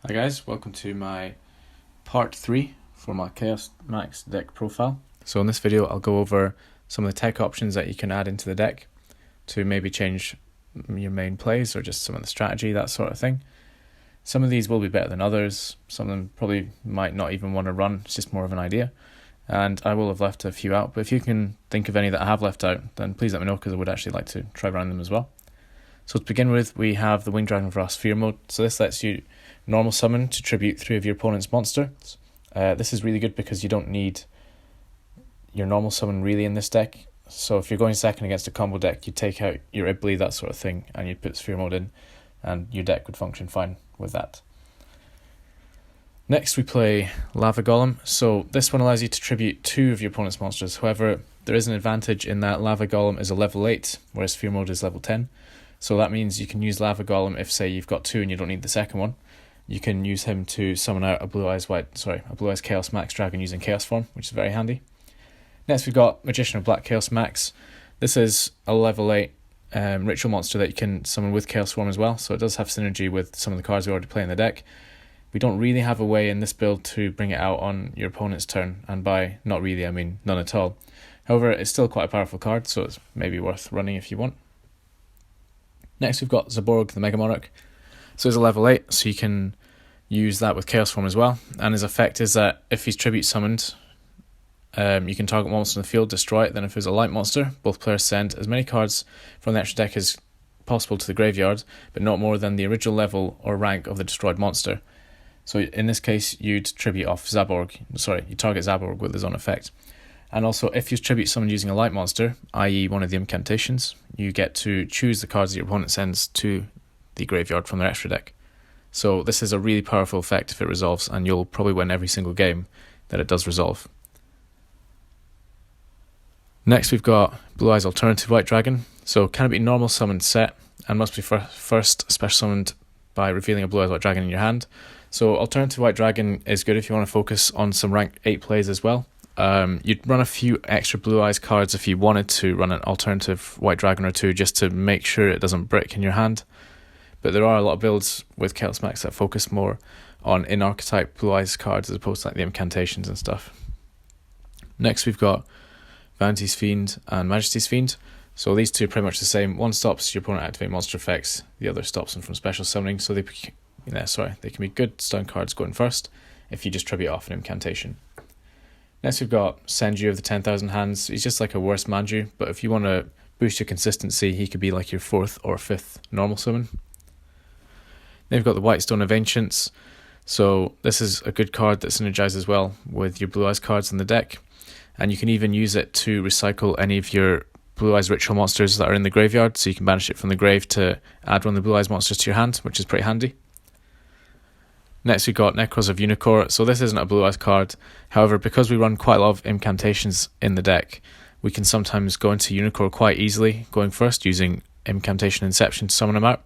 Hi guys, welcome to my part 3 for my Chaos Max deck profile. So in this video I'll go over some of the tech options that you can add into the deck to maybe change your main plays or just some of the strategy, that sort of thing. Some of these will be better than others, some of them probably might not even want to run, it's just more of an idea. And I will have left a few out, but if you can think of any that I have left out, then please let me know because I would actually like to try running them as well. So to begin with, we have the Winged Dragon Vras Fear mode. So this lets you normal summon to tribute 3 of your opponent's monsters. This is really good because you don't need your normal summon really in this deck. So if you're going second against a combo deck, you take out your Ibli, that sort of thing, and you put Sphere mode in, and your deck would function fine with that. Next we play Lava Golem. So this one allows you to tribute 2 of your opponent's monsters. However, there is an advantage in that Lava Golem is a level 8, whereas Sphere mode is level 10. So that means you can use Lava Golem if, say, you've got 2 and you don't need the second one. You can use him to summon out a BlueEyes Chaos Max Dragon using Chaos form, which is very handy. Next we've got Magician of Black Chaos Max. This is a level 8 ritual monster that you can summon with Chaos form as well, so it does have synergy with some of the cards we already play in the deck. We don't really have a way in this build to bring it out on your opponent's turn, and by not really I mean none at all. However, it's still quite a powerful card, so it's maybe worth running if you want. Next we've got Zaborg, the Mega Monarch. So it's a level 8, so you can use that with Chaos form as well. And his effect is that if he's tribute summoned, you can target one monster in the field, destroy it. Then if it's a light monster, both players send as many cards from the extra deck as possible to the graveyard, but not more than the original level or rank of the destroyed monster. So in this case, you'd tribute off Zaborg. You target Zaborg with his own effect. And also, if you tribute someone using a light monster, i.e. one of the incantations, you get to choose the cards that your opponent sends to the graveyard from their extra deck. So this is a really powerful effect if it resolves, and you'll probably win every single game that it does resolve. Next we've got BlueEyes Alternative White Dragon. So can it be normal summoned set, and must be first special summoned by revealing a BlueEyes White Dragon in your hand. So Alternative White Dragon is good if you want to focus on some rank 8 plays as well. You'd run a few extra BlueEyes cards if you wanted to run an alternative White Dragon or 2 just to make sure it doesn't brick in your hand. But there are a lot of builds with Chaos Max that focus more on in-archetype BlueEyes cards as opposed to like the incantations and stuff. Next we've got Vanities Fiend and Majestys Fiend. So these two are pretty much the same. One stops your opponent activating monster effects, the other stops them from special summoning, so they can be good stun cards going first if you just tribute off an incantation. Next we've got Senju of the 10,000 Hands. He's just like a worse Manju, but if you want to boost your consistency, he could be like your 4th or 5th normal summon. Then we've got the White Stone of Ancients. So this is a good card that synergizes well with your BlueEyes cards in the deck, and you can even use it to recycle any of your BlueEyes ritual monsters that are in the graveyard, so you can banish it from the grave to add one of the BlueEyes monsters to your hand, which is pretty handy. Next we've got Necros of Unicorn. So this isn't a BlueEyes card, however because we run quite a lot of incantations in the deck, we can sometimes go into Unicorn quite easily going first using Incantation Inception to summon them out.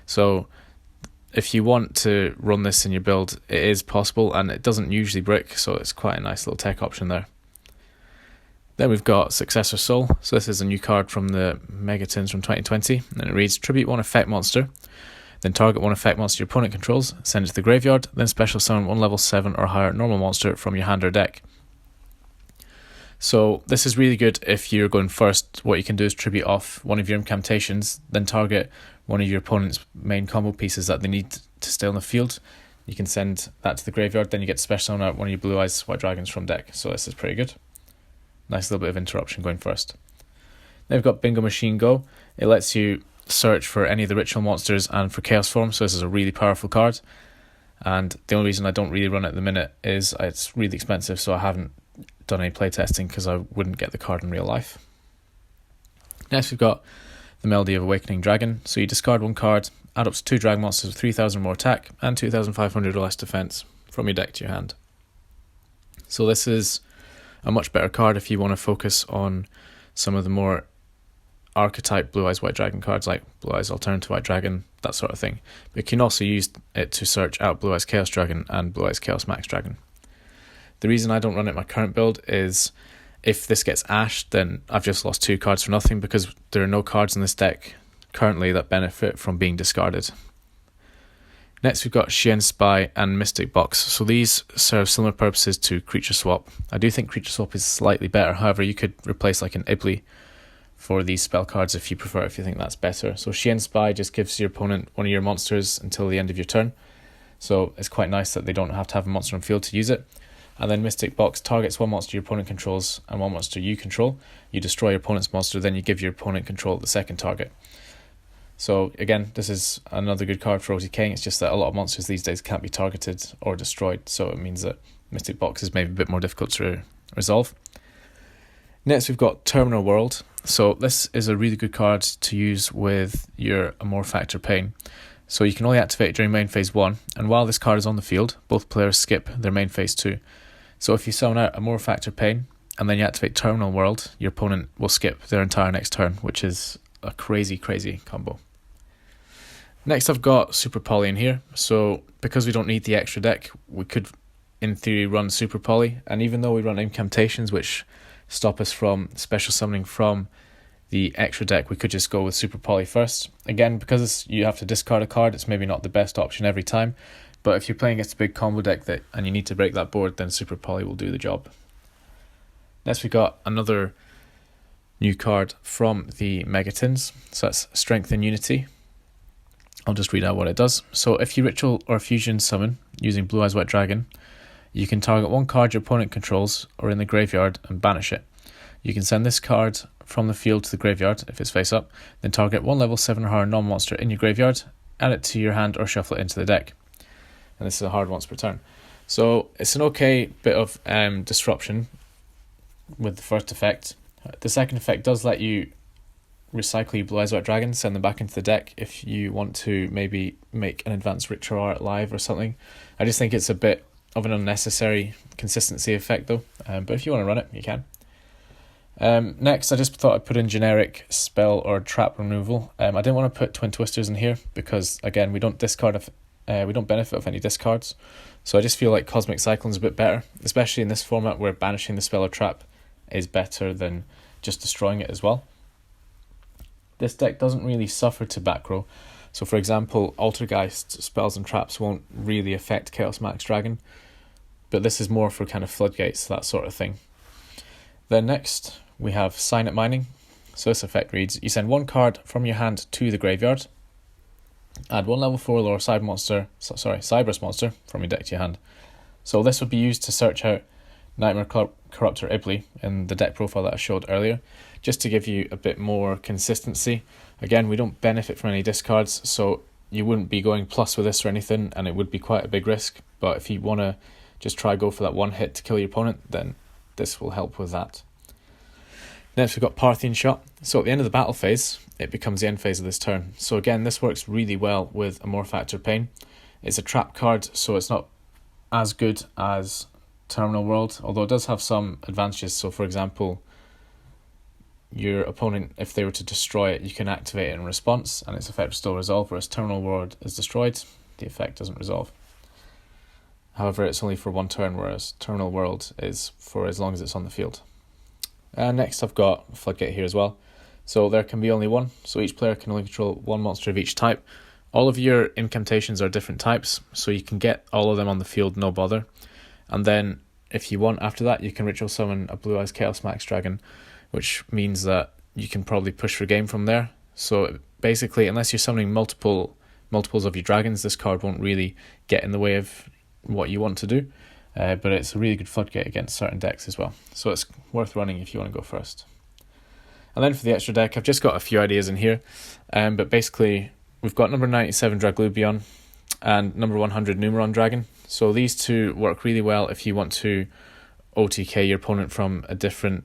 So if you want to run this in your build, it is possible, and it doesn't usually brick, so it's quite a nice little tech option there. Then we've got Successor Soul. So this is a new card from the Megatins from 2020, and it reads, tribute 1 effect monster, then target 1 effect monster your opponent controls, send it to the graveyard, then special summon 1 level 7 or higher normal monster from your hand or deck. So this is really good if you're going first. What you can do is tribute off one of your incantations, then target one of your opponent's main combo pieces that they need to stay on the field. You can send that to the graveyard, then you get to special summon out one of your BlueEyes White Dragons from deck. So this is pretty good. Nice little bit of interruption going first. Then we've got Bingo Machine Go. It lets you search for any of the ritual monsters and for Chaos form, so this is a really powerful card. And the only reason I don't really run it at the minute is it's really expensive, so I haven't done any playtesting because I wouldn't get the card in real life. Next we've got the Melody of Awakening Dragon. So you discard 1 card, add up to 2 drag monsters with 3,000 more attack and 2,500 or less defense from your deck to your hand. So this is a much better card if you want to focus on some of the more archetype BlueEyes White Dragon cards like BlueEyes Alternative White Dragon, that sort of thing. But you can also use it to search out BlueEyes Chaos Dragon and BlueEyes Chaos Max Dragon. The reason I don't run it in my current build is if this gets ashed, then I've just lost 2 cards for nothing because there are no cards in this deck currently that benefit from being discarded. Next we've got Shin, Spy and Mystic Box. So these serve similar purposes to Creature Swap. I do think Creature Swap is slightly better, however you could replace like an Ibli for these spell cards if you prefer, if you think that's better. So Shin Spy just gives your opponent one of your monsters until the end of your turn. So it's quite nice that they don't have to have a monster on field to use it. And then Mystic Box targets one monster your opponent controls and one monster you control. You destroy your opponent's monster, then you give your opponent control of the second target. So again, this is another good card for OTKing. It's just that a lot of monsters these days can't be targeted or destroyed, so it means that Mystic Box is maybe a bit more difficult to resolve. Next we've got Terminal World. So this is a really good card to use with your Amor Factor Pain. So you can only activate it during main phase 1, and while this card is on the field, both players skip their main phase 2. So if you summon out Amor Factor Pain, and then you activate Terminal World, your opponent will skip their entire next turn, which is a crazy combo. Next I've got Super Poly in here. So because we don't need the extra deck, we could in theory run Super Poly, and even though we run incantations which stop us from special summoning from the extra deck, we could just go with Super Poly first. Again, because you have to discard a card, it's maybe not the best option every time, but if you're playing against a big combo deck and you need to break that board, then Super Poly will do the job. Next we got another new card from the Megatins, so that's Strength and Unity. I'll just read out what it does. So if you ritual or fusion summon using BlueEyes White Dragon, you can target one card your opponent controls or in the graveyard and banish it. You can send this card from the field to the graveyard if it's face up, then target one level 7 or higher non-monster in your graveyard, add it to your hand or shuffle it into the deck. And this is a hard once per turn. So it's an okay bit of disruption with the first effect. The second effect does let you recycle your BlueEyes White Dragon, send them back into the deck if you want to maybe make an advanced ritual art live or something. I just think it's a bit of an unnecessary consistency effect though, but if you want to run it, you can. Next, I just thought I'd put in generic spell or trap removal. I didn't want to put Twin Twisters in here because again we don't benefit of any discards, so I just feel like Cosmic Cyclone's a bit better, especially in this format where banishing the spell or trap is better than just destroying it as well. This deck doesn't really suffer to back row, so for example Altergeist spells and traps won't really affect Chaos Max Dragon, but this is more for kind of floodgates, that sort of thing. Then next we have Signup Mining. So this effect reads, you send one card from your hand to the graveyard, add one level 4 lower Cyberus monster from your deck to your hand. So this would be used to search out Nightmare Corruptor Ibli in the deck profile that I showed earlier, just to give you a bit more consistency. Again, we don't benefit from any discards, so you wouldn't be going plus with this or anything, and it would be quite a big risk, but if you want to just try go for that one hit to kill your opponent, then this will help with that. Next we've got Parthin Shot. So at the end of the battle phase, it becomes the end phase of this turn. So again, this works really well with Amor Factor Pain. It's a trap card, so it's not as good as Terminal World, although it does have some advantages. So for example, your opponent, if they were to destroy it, you can activate it in response and its effect will still resolve, whereas Terminal World is destroyed, the effect doesn't resolve. However, it's only for one turn, whereas Terminal World is for as long as it's on the field. And next I've got Floodgate here as well. So there can be only one, so each player can only control one monster of each type. All of your incantations are different types, so you can get all of them on the field, no bother. And then if you want after that, you can ritual summon a BlueEyes Chaos Max Dragon, which means that you can probably push for game from there. So basically, unless you're summoning multiples of your dragons, this card won't really get in the way of what you want to do. But it's a really good floodgate against certain decks as well. So it's worth running if you want to go first. And then for the extra deck, I've just got a few ideas in here. But basically, we've got number 97 Draglubion and number 100 Numeron Dragon. So these two work really well if you want to OTK your opponent from a different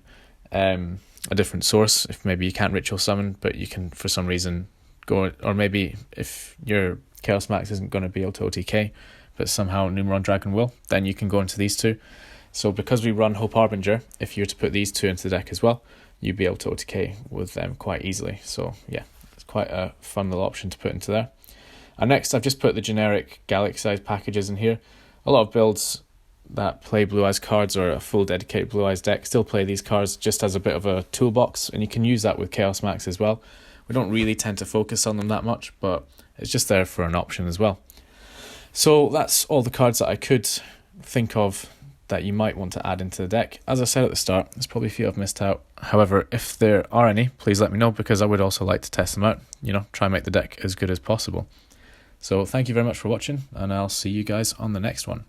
source. If maybe you can't ritual summon, but you can for some reason go, or maybe if your Chaos Max isn't going to be able to OTK, but somehow Numeron Dragon will, then you can go into these two. So because we run Hope Harbinger, if you were to put these two into the deck as well, you'd be able to OTK with them quite easily. So yeah, it's quite a fun little option to put into there. And next I've just put the generic Galaxy size packages in here. A lot of builds that play BlueEyes cards or a full dedicated BlueEyes deck still play these cards just as a bit of a toolbox, and you can use that with Chaos Max as well. We don't really tend to focus on them that much, but it's just there for an option as well. So that's all the cards that I could think of that you might want to add into the deck. As I said at the start, there's probably a few I've missed out. However, if there are any, please let me know, because I would also like to test them out, try and make the deck as good as possible. So thank you very much for watching, and I'll see you guys on the next one.